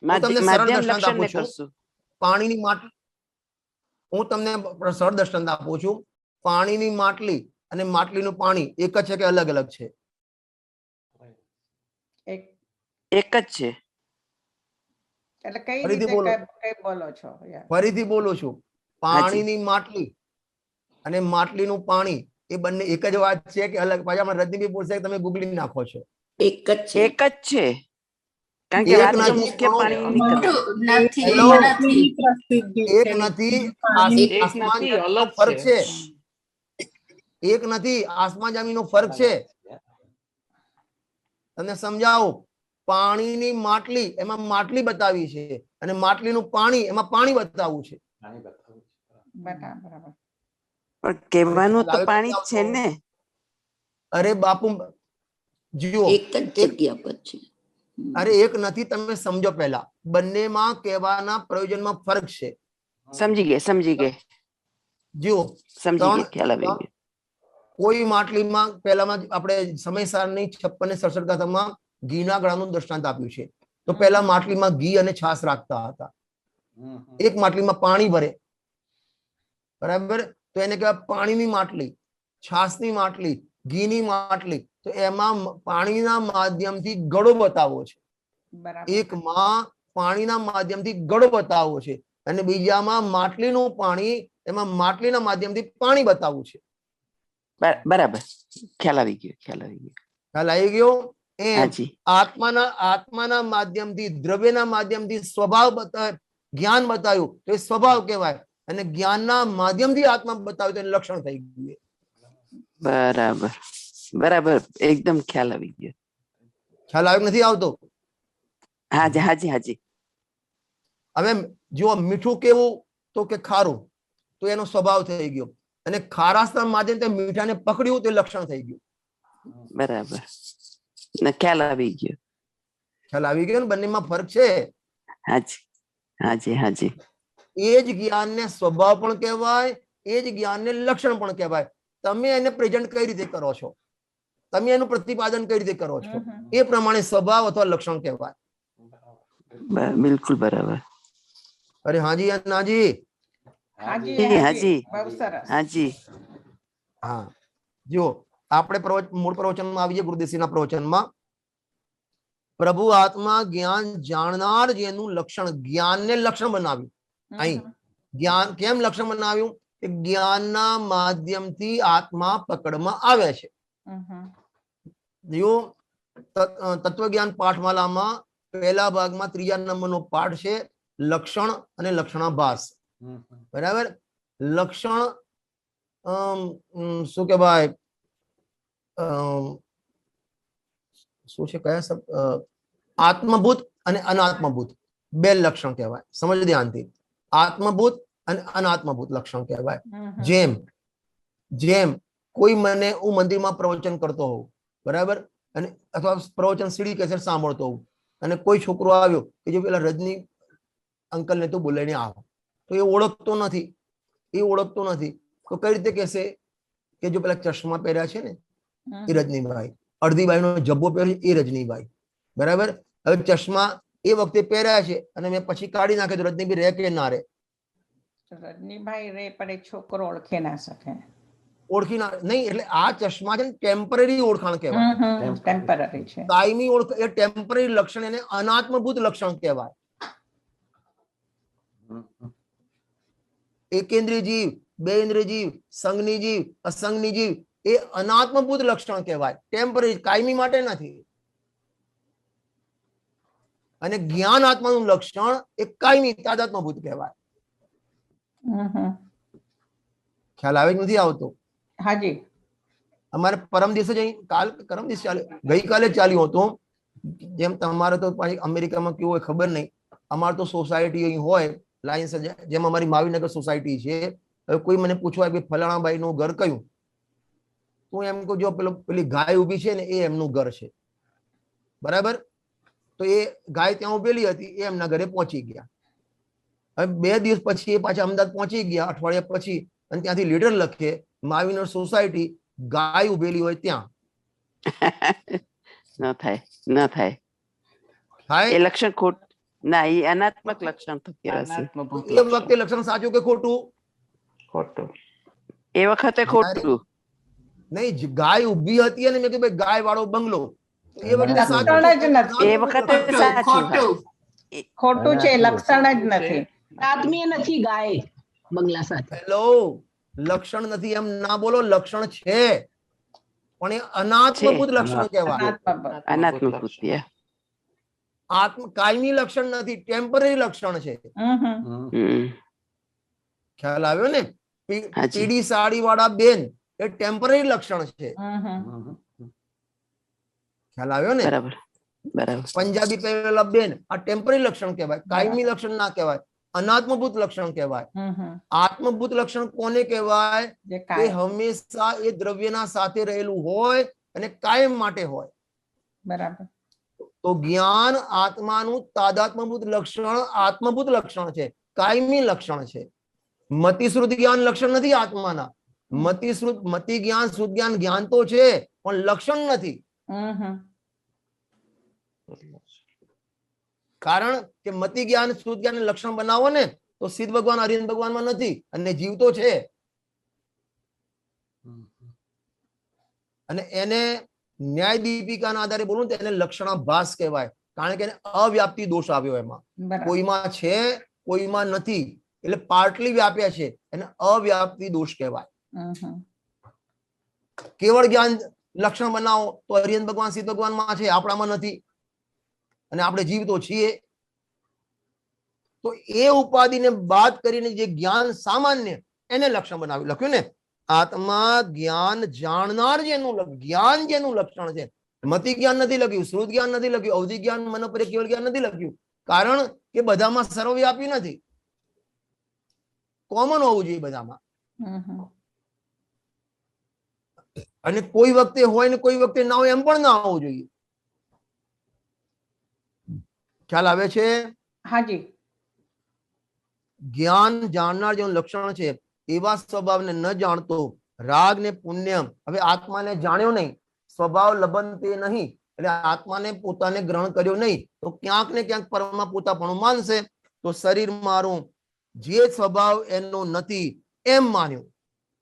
માધ્યમ લક્ષણ ને કરશું. પાણીની માટલી, હું તમને સરળ દ્રષ્ટાંત આપું છું. પાણીની માટલી અને માટલીનું પાણી એક જ છે કે અલગ અલગ છે? એક જ છે. એટલે કઈ રીતે બોલો છો? ફરીથી બોલું છું. પાણીની માટલી અને માટલીનું પાણી એ બંને એક જ વાત છે કે અલગ? પાછા રજનીભાઈ બોલશે તમે ગૂગલી નાખો છો. એક જ છે. કારણ કે વાત તો મુખ્ય પાણીની એક નથી, આસમાન ફરક છે. એક નથી, આસમાન જમીનનો ફરક છે. તમને સમજાવો. પાણીની માટલી એમાં માટલી બતાવી છે અને માટલીનું પાણી એમાં પાણી બતાવવું છે. બરાબર. પણ કહેવાનું તો પાણી છે ને. અરે બાપુ જીઓ એક જ જગ્યા પર છે. અરે એક નથી, તમે સમજો. પહેલા બંનેમાં કહેવાના પ્રયોજનમાં ફરક છે. સમજી ગયા જીઓ સમજી ગયા, ખ્યાલ આવી ગયો. કોઈ માટલીમાં પહેલામાં આપણે સમયસારની 56 ને 67 ગાથામાં ઘીના ગળાનું દ્રષ્ટાંત આપ્યું છે. તો પહેલા માટલીમાં ઘી અને છાશ રાખતા હતા. એક માટલીમાં પાણી ભરે, બરાબર? તો એને કહેવાય પાણીની માટલી, છાશની માટલી, ઘીની માટલી. તો એમાં પાણીના માધ્યમથી ગળો બતાવવો છે. એકમાં પાણીના માધ્યમથી ગળો બતાવવો છે અને બીજામાં માટલીનું પાણી, એમાં માટલીના માધ્યમથી પાણી બતાવવું છે. બરાબર, ખ્યાલ આવી ગયો. ખ્યાલ આવી ગયો? આત્માના માધ્યમથી, દ્રવ્યના માધ્યમથી સ્વભાવ બતાવે, જ્ઞાન બતાવ્યું તો એ સ્વભાવ કહેવાય, અને જ્ઞાનના માધ્યમથી આત્મા બતાવ્યું તો એ લક્ષણ થઈ ગયું. બરાબર, એકદમ ખ્યાલ આવી ગયો. ખ્યાલ આવ્યો નથી આવતો? હાજી. હવે જો મીઠું કેવું? તો કે ખારું. તો એનો સ્વભાવ થઈ ગયો. અને ખારાશના માધ્યમથી મીઠાને પકડ્યું તો લક્ષણ થઈ ગયું. બરાબર, ખ્યાલ આવી ગયો. ખ્યાલ આવી ગયો ને? બંનેમાં ફરક છે. હાજી હાજી હાજી. એ જ જ્ઞાનને સ્વભાવ પણ કહેવાય, એ જ જ્ઞાનને લક્ષણ પણ કહેવાય. તમે એને પ્રેઝન્ટ કઈ રીતે કરો છો, તમે એનું પ્રતિપાદન કઈ રીતે કરો છો, એ પ્રમાણે સ્વભાવ અથવા લક્ષણ કહેવાય. બિલકુલ બરાબર. અરે હાજી નાજી. હાજી હાજી બહુ સરસ. હાજી. હા, જો આપણે મૂળ પ્રવચનમાં આવીએ, ગુરુદેવસિંહના પ્રવચનમાં. પ્રભુ આત્મા જ્ઞાન જાણનાર જેનું લક્ષણ, જ્ઞાનને લક્ષણ બનાવ્યું. અહીં જ્ઞાન કેમ લક્ષણ બનાવ્યું? કે જ્ઞાનના માધ્યમથી આત્મા પકડમાં આવે છે. જો તત્વજ્ઞાન પાઠમાલામાં પહેલા ભાગમાં 3જા નંબરનો પાઠ છે લક્ષણ અને લક્ષણાભાસ. બરાબર? લક્ષણ શું કહેવાય, શું છે, કયા શબ્દ? આત્મભૂત અને અનાત્મભૂત બે લક્ષણ કહેવાય. સમજ ધ્યાનથી. આત્મભૂત અને અનાત્મભૂત લક્ષણ કહેવાય. જેમ કોઈ મને, હું મંદિરમાં પ્રવચન કરતો હોઉં, બરાબર, અને અથવા પ્રવચન સીડી કેસેટ સાંભળતો હોઉં, અને કોઈ છોકરો આવ્યો કે જે પેલા રજની અંકલ ને તું બોલાઈને આવો, તો એ ઓળખતો નથી. તો કઈ રીતે કહેશે કે જો પેલા ચશ્મા પહેર્યા છે ને એ રજનીભાઈ, અડધી બાઈ નો જબ્બો પહેર્યો છે એ રજનીભાઈ, બરાબર? હવે ચશ્મા એ વખતે પહેર્યા છે અને મેં પછી કાઢી નાખે તો રજનીભાઈ રહે કે ના રહે? રજનીભાઈ રે પણ એ છોકરો ઓળખી ના શકે. ઓળખી ના નહીં. એટલે આ ચશ્મા છે ને ટેમ્પરરી ઓળખાણ કહેવાય. ટેમ્પરરી છે, કાયમી ઓળખ. એ ટેમ્પરરી લક્ષણ, એને અનાત્મભૂત લક્ષણ કહેવાય. એકેન્દ્રીય જીવ, બે ઇન્દ્રિય જીવ, સંઘની જીવ, અસંગની જીવ, એ અનાત્મભૂત લક્ષણ કહેવાય. ટેમ્પરરી, કાયમી માટે નથી. અને જ્ઞાન આત્માનું લક્ષણ એ કાયમી તાદાત્મ્યભૂત કહેવાય. ખ્યાલ આવે કે નથી આવતો? હાજી. અમારે પરમ દિવસે પરમ દિવસે ગઈકાલે ચાલ્યું હતું. જેમ તમારે તો અમેરિકામાં કેવું હોય ખબર નહીં, અમારે તો સોસાયટી અહીં હોય લાઈન્સ, જેમ અમારી માવીનગર સોસાયટી છે. હવે કોઈ મને પૂછવા કે ફલાણા ભાઈ નું ઘર કયું, હું એમ કહું જો પેલી ગાય ઉભી છે ને એ એમનું ઘર છે, બરાબર? તો એ ગાય ત્યાં ઉભેલી હતી, એ એમના ઘરે પહોંચી ગયા. હવે 2 દિવસ પછી એ પાછા અમદાવાદ પહોંચી ગયા, અઠવાડિયા પછી, અને ત્યાંથી લીડર લખે માવીનગર સોસાયટી, ગાય ઉભેલી હોય ત્યાં. ન થાય. એ લક્ષણ ખોટ ના, એ અનાત્મક લક્ષણ થતી હશે. એ વખતે લક્ષણ સાચું કે ખોટું? ખોટું. એ વખતે ખોટું નહીં. ગાય ઉભી હતી અને મેં કીધું ભાઈ ગાય વાળો બંગલો, એ વખતે સાચું જ નથી. એ વખતે ખોટું છે, લક્ષણ જ નથી. આત્મીય નથી ગાય બંગલા સાથે. હેલો, લક્ષણ નથી એમ ના બોલો, લક્ષણ છે, પણ એ અનાત્મભૂત લક્ષણ કહેવાય. અનાત્મભૂત. કાયમી લક્ષણ નથી, ટેમ્પરરી લક્ષણ છે. ખ્યાલ આવ્યો ને? પીળી સાડી વાળા બેન એ ટેમ્પરરી લક્ષણ છે. ખ્યાલ આવ્યો ને? બરાબર. પંજાબી પહેરેલા બેન, આ ટેમ્પરરી લક્ષણ કહેવાય, કાયમી લક્ષણ ના કહેવાય, અનાત્મભૂત લક્ષણ કહેવાય. આત્મભૂત લક્ષણ કોને કહેવાય? કે હંમેશા એ દ્રવ્યના સાથે રહેલું હોય અને કાયમ માટે હોય. બરાબર. તો જ્ઞાન આત્માનું તાદાત્મ્યભૂત લક્ષણ આત્મભૂત લક્ષણ છે, કાયમી લક્ષણ છે. મતિશ્રુત જ્ઞાન લક્ષણ નથી આત્માના. મતિ જ્ઞાન, શ્રુત જ્ઞાન, જ્ઞાન તો છે પણ લક્ષણ નથી. કારણ કે મતિ જ્ઞાન, શ્રુત જ્ઞાન લક્ષણ બનાવો ને તો સિદ્ધ ભગવાન, હરિહંત ભગવાનમાં નથી, અને જીવ તો છે. અને એને ન્યાય દીપિકાના આધારે બોલું તો એને લક્ષણાભાસ કહેવાય, કારણ કે એને અવ્યાપ્તિ દોષ આવ્યો એમાં. કોઈમાં છે, કોઈમાં નથી, એટલે પાર્ટલી વ્યાપ્યા છે, એને અવ્યાપ્તિ દોષ કહેવાય. કેવળ જ્ઞાન લક્ષણ બનાવો તો હરિહંત ભગવાન, સિદ્ધ ભગવાનમાં છે, આપણામાં નથી, અને આપણે જીવ તો છીએ. તો એ ઉપાધિને બાદ કરીને જે જ્ઞાન સામાન્ય, એને લક્ષણ બનાવ્યું. લખ્યું ને, આત્મા જ્ઞાન જાણનાર જેનું જ્ઞાન જેનું લક્ષણ છે. મતિ જ્ઞાન નથી લખ્યું, શ્રુત જ્ઞાન નથી લખ્યું, અવધિ જ્ઞાન, મનોપર્ય કેવળ જ્ઞાન નથી લખ્યું, કારણ કે બધામાં સર્વવ્યાપી નથી. કોમન હોવું જોઈએ બધામાં. અને કોઈ વખતે હોય ને કોઈ વખતે ના હોય એમ પણ ના હોવું જોઈએ. ખ્યાલ આવે છે? હાજી. જ્ઞાન જાણનાર જેનું લક્ષણ છે એવા સ્વભાવને ન જાણતો રાગ ને પુણ્ય. હવે આત્માને જાણ્યો નહીં, સ્વભાવ લબનતે નહીં, એટલે આત્માને પોતાને ગ્રહણ કર્યો નહીં, તો ક્યાંક ને ક્યાંક પરમા પોતાપણું માનશે. તો શરીર મારું, જે સ્વભાવ એનો નથી એમ માન્યું.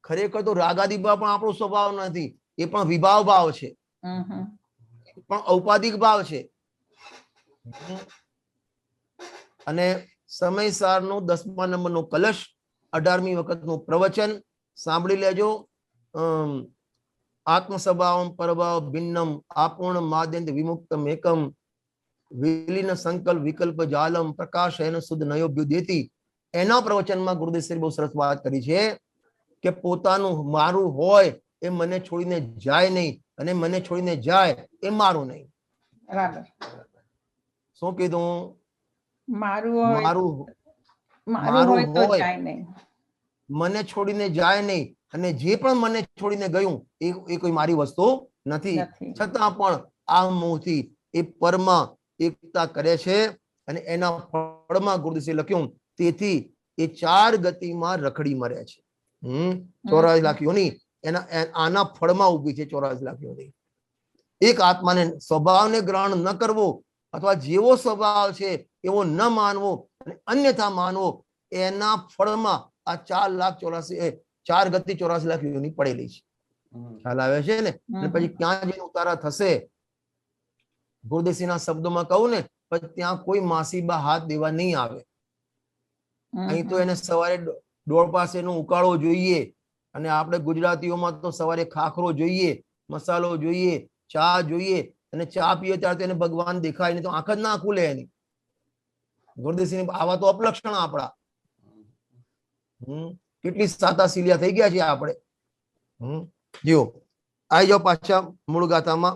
ખરેખર તો રાગાદિ ભાવ પણ આપણો સ્વભાવ નથી, એ પણ વિભાવ ભાવ છે, પણ ઔપાધિક ભાવ છે. અને સમયસારનો 10મા નંબરનો કલશ, 18મી વખતનું પ્રવચન સાંભળી લેજો. આત્મ સ્વભાવમ પરભાવ ભિન્નમ આપૂર્ણ માદ્યંત વિમુક્તમ એકમ વિલીન સંકલ્પ વિકલ્પ જાલમ પ્રકાશ એન શુદ્ધ નયોભ્યુદેતી. એના પ્રવચનમાં ગુરુદેવ શ્રી બહુ સરસ વાત કરી છે કે પોતાનું મારું હોય એ મને છોડીને જાય નહીં, અને મને છોડીને જાય એ મારું નહીં. બરાબર. શું કીધું? મારું મારું હોય હોય, મને છોડીને જાય નહીં, અને જે પણ મને છોડીને ગયું એ કોઈ મારી વસ્તુ નથી. છતાં પણ આ મોહથી એ પરમા એકતા કરે છે. અને એના ફળમાં ગુરુદેવે લખ્યું, તેથી એ 4 ગતિમાં રખડી મરે છે. 84 લાખ યોની એના આના ફળમાં ઉભી છે. 84 લાખ યોની. એક આત્માને સ્વભાવને ગ્રહણ ન કરવો, અથવા જેવો સ્વભાવ છે એવો ન માનવો અને અન્યથા માનવો, એના ફળમાં આ 4 ગતિ 84 લાખ યોની પડેલી છે. ખ્યાલ આવે છે ને? અને પછી ક્યાં જઈને ઉતારા થશે? ગુરુદેવસિંહના શબ્દોમાં કહું ને, પછી ત્યાં કોઈ માસીબા હાથ દેવા નહીં આવે. અહીં તો એને સવારે 1:30 પાસે એનો ઉકાળો જોઈએ, અને આપણે ગુજરાતીઓમાં તો સવારે ખાખરો જોઈએ, મસાલો જોઈએ, ચા જોઈએ, અને ચા પીએ ત્યારે તો એને ભગવાન દેખાય નહીં તો આંખ જ ના ખુલે એની. ગુરુદેવસિંહ આવા તો અપલક્ષણ આપણા. કેટલી સાતા સિલિયા થઈ ગયા છે આપણે. જીઓ આવી જાઓ પાછા મૂળ ગાથામાં.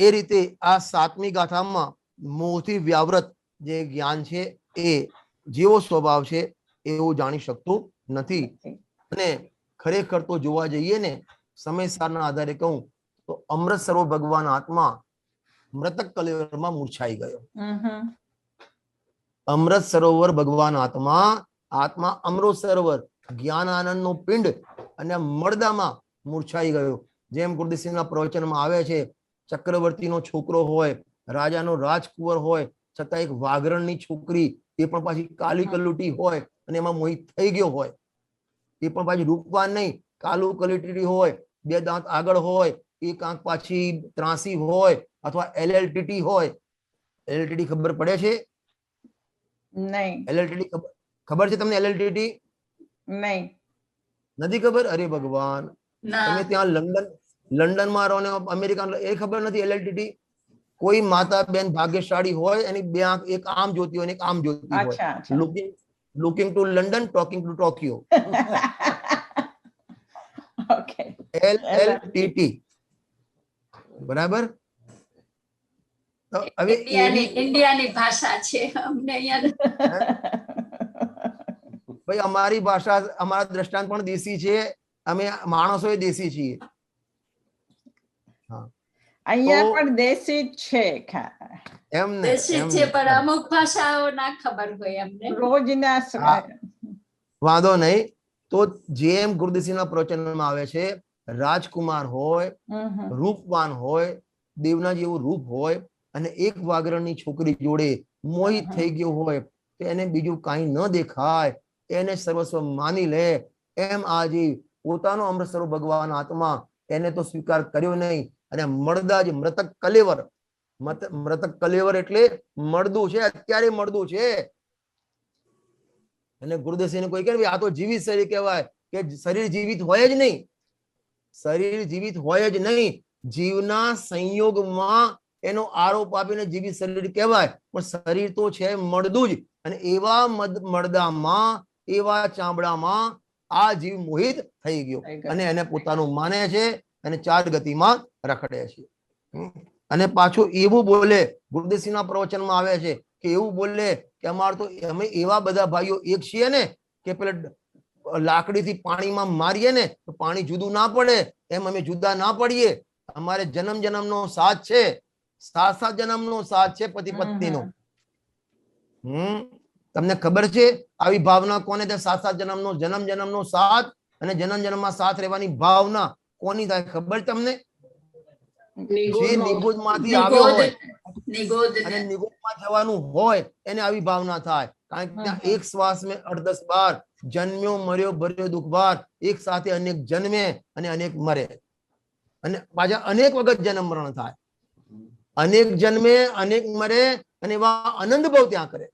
એ રીતે આ 7મી ગાથામાં મોહથી વ્યાવૃત જે જ્ઞાન છે એ જેવો સ્વભાવ છે એવું જાણી શકતું નથી. અને ખરેખર તો જોવા જઈએ ને, સમયસારના આધારે કહું તો અમૃત સરોવર ભગવાન આત્મા મૃતક કલેવરમાં મૂર્છાઈ ગયો. અમૃત સરોવર ભગવાન આત્મા અમૃત સરોવર જ્ઞાન આનંદ નો પિંડ અને મળદામાં મૂર્છાઈ ગયો. જેમ ગુરુદેવસિંહના પ્રવચનમાં આવે છે, ચક્રવર્તીનો છોકરો હોય, રાજાનો રાજકુંવર હોય, છતાં એક વાઘરણની છોકરી, એ પણ પાછી કાલી કલુટી હોય અને એમાં મોહિત થઈ ગયો હોય. એ પણ પાછી રૂપવાન નહીં, કાલું કલુટી હોય, 2 દાંત આગળ હોય, એક આંખ પાછી ત્રાસી હોય, અથવા LLTT હોય. LLTT ખબર પડે છે? નહીં. LLTT ખબર છે તમને? LLTT નહીં. નથી ખબર? અરે ભગવાન, તમે ત્યાં લંડનમાં રહો ને અમેરિકા, એ ખબર નથી LLTT? કોઈ માતા બેન ભાગ્યશાળી હોય, એની 2 આંખ, એક આમ જોતી હોય ને એક આમ જોતી હોય. Looking to London, talking two Tokyo. Okay. LLTT. બરાબર? હવે ઇન્ડિયાની ભાષા છે. અમને ભાઈ અમારી ભાષા, અમારા દ્રષ્ટાંત પણ દેશી છે, અમે માણસો દેશી છીએ. અહીંયા પણ દેશી છે. એમ ને દેશી છે, પણ અમુક ભાષાઓ ના ખબર હોય અમને. રોજના વાંધો નહીં. તો જેમ ગુરુદેવસિંહના પ્રવચનમાં આવે છે, રાજકુમાર હોય, રૂપવાન હોય, દેવના જેવું રૂપ હોય, અને એક વાઘરણની છોકરી જોડે મોહિત થઈ ગયો હોય, તો એને બીજું કાંઈ ન દેખાય, એને સર્વસ્વ માની લે. એમ આજે પોતાનો અમૃત સરોવર ભગવાન આત્મા એને તો સ્વીકાર કર્યો નહીં, અને મળદા જ મૃતક કલેવર, મૃતક કલેવર એટલે મળદું છે, અત્યારે મળદું છે. અને ગુરુદેવસિંહ કોઈ કહે આ તો જીવિત શરીર કહેવાય, કે શરીર જીવિત હોય જ નહીં. શરીર જીવિત હોય જ નહીં, જીવના સંયોગમાં એનો આરોપ આપીને જીવિત શરીર કહેવાય, પણ શરીર તો છે મળદું જ. અને એવા મળદામાં, એવા ચામડામાં આ જીવ મોહિત થઈ ગયો, અને એને પોતાનું માને છે, અને 4 ગતિમાં રખડે છે. અને પાછું એવું બોલે, ગુરુદેવસિંહના પ્રવચનમાં આવે છે કે એવું બોલે કે અમાર તો અમે એવા બધા ભાઈઓ એક છીએ ને, કે પેલા લાકડીથી પાણીમાં મારીએ ને તો પાણી જુદું ના પડે, એમ અમે જુદા ના પડીએ. અમારે જન્મ જન્મનો સાથ છે. સાત જન્મનો સાથ છે પતિ પત્નીનો. તમને ખબર છે આવી ભાવના કોને થાય? સાત જન્મનો જન્મનો સાથ અને જન્મમાં સાથ રહેવાની ભાવના કોની થાય ખબર તમને? જે નિગોદમાંથી આવ્યો હોય અને નિગોદમાં જવાનું હોય એને આવી ભાવના થાય. કારણ કે ત્યાં એક શ્વાસ મેં 8-10 બાર જન્મ્યો મર્યો ભર્યો દુઃખ બાર, એક સાથે અનેક જન્મે અને અનેક મરે, અને પાછા અનેક વખત જન્મ મરણ થાય. અનેક જન્મે અનેક મરે અને એવા આનંદ ભાવ ત્યાં કરે.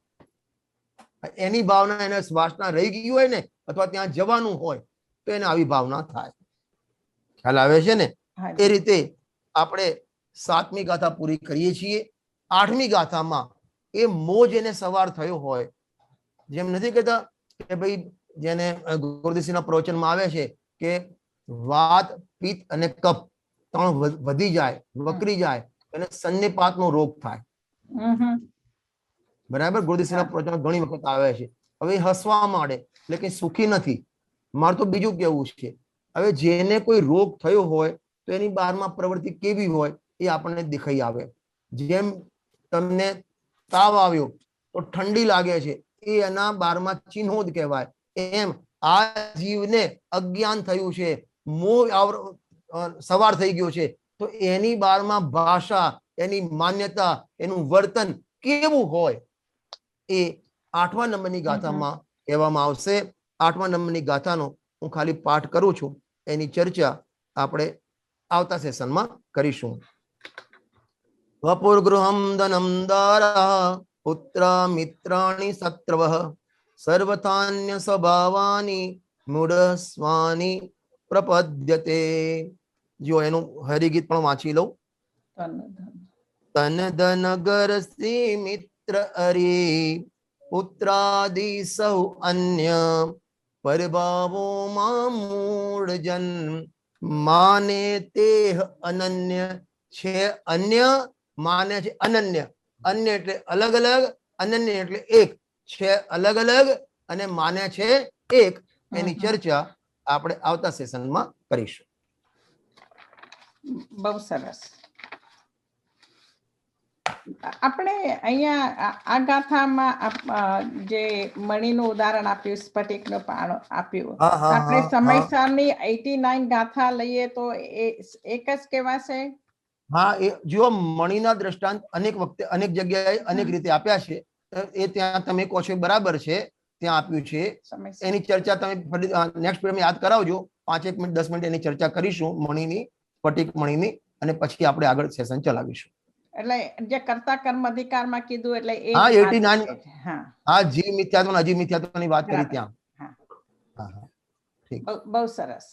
એની ભાવના એને શ્વાસના રહી ગઈ હોય ને, અથવા ત્યાં જવાનું હોય તો એને આવી ભાવના થાય. ખ્યાલ આવે છે ને? એ રીતે આપણે 7મી ગાથા પૂરી કરીએ છીએ. 8મી ગાથામાં એ મોહ જેને સવાર થયો હોય, જેમ નથી કહેતા કે ભાઈ જેને ગુરુદેવસિંહના પ્રવચનમાં આવે છે કે વાત પિત્ત અને કફ 3 વધી જાય વકરી જાય એને સન્નિપાતનો રોગ થાય. બરાબર? ગુરુદેવસિંહના પ્રવચન ઘણી વખત આવે છે. હવે હસવા માંડે એટલે કે સુખી નથી. મારે તો બીજું કેવું છે, હવે જેને કોઈ રોગ થયો હોય તો એની બહારમાં પ્રવૃત્તિ કેવી હોય એ આપણને દેખાઈ આવે. જેમ તમને તાવ આવ્યો તો ઠંડી લાગે છે, એ એના બહારમાં ચિહ્નો જ કહેવાય. એમ આ જીવને અજ્ઞાન થયું છે, મોહ સવાર થઈ ગયો છે, તો એની બહારમાં ભાષા, એની માન્યતા, એનું વર્તન કેવું હોય એ 8મા નંબરની ગાથામાં કહેવામાં આવશે. 8મા નંબરની ગાથાનો હું ખાલી પાઠ કરું છું, એની ચર્ચા આપણે આવતા સેશનમાં કરીશું. વપુર્ગૃહમ ધનમ દારા પુત્ર મિત્રાણી શત્રવઃ સર્વથાન્ય સ્વભાવાની મૂઢસ્વાની પ્રપદ્યતે. જો એનું હરિગીત પણ વાંચી લઉં. તન ધન ગરસી મિત્ર અરી પુત્રાદિ સૌ અન્ય પરભાવો માં મૂળ જન માને તે અનન્ય છે. અન્ય માને છે અનન્ય. અન્ય એટલે અલગ અલગ, અનન્ય એટલે એક છે, અલગ અલગ અને માને છે એક. એની ચર્ચા આપણે આવતા સેશનમાં કરીશું. બહુ સરસ. આપણે અહીંયા આ ગાથામાં જે મણીનું ઉદાહરણ આપ્યું, સ્ફટિકનું પાણું આપ્યું, આપણે સમયસરની 89 ગાથા લઈએ તો એ એક જ કહેવાશે? હા, એ જો મણીના દ્રષ્ટાંત અનેક વખતે અનેક જગ્યાએ અનેક રીતે આપ્યા છે, એ ત્યાં તમે કહો છો બરાબર છે, ત્યાં આપ્યું છે. એની ચર્ચા તમે નેક્સ્ટ પીરિયડમાં યાદ કરાવજો. 5-1 મિનિટ 10 મિનિટ એની ચર્ચા કરીશું મણીની, સ્ફટિક મણીની, અને પછી આપણે આગળ સેશન ચલાવીશું. એટલે જે કર્તા કર્મ અધિકારમાં કીધું એટલે એ હા 89. હા, જીવ મિથ્યાત્વ અને અજીવ મિથ્યાત્વની વાત કરી ત્યાં. બહુ સરસ.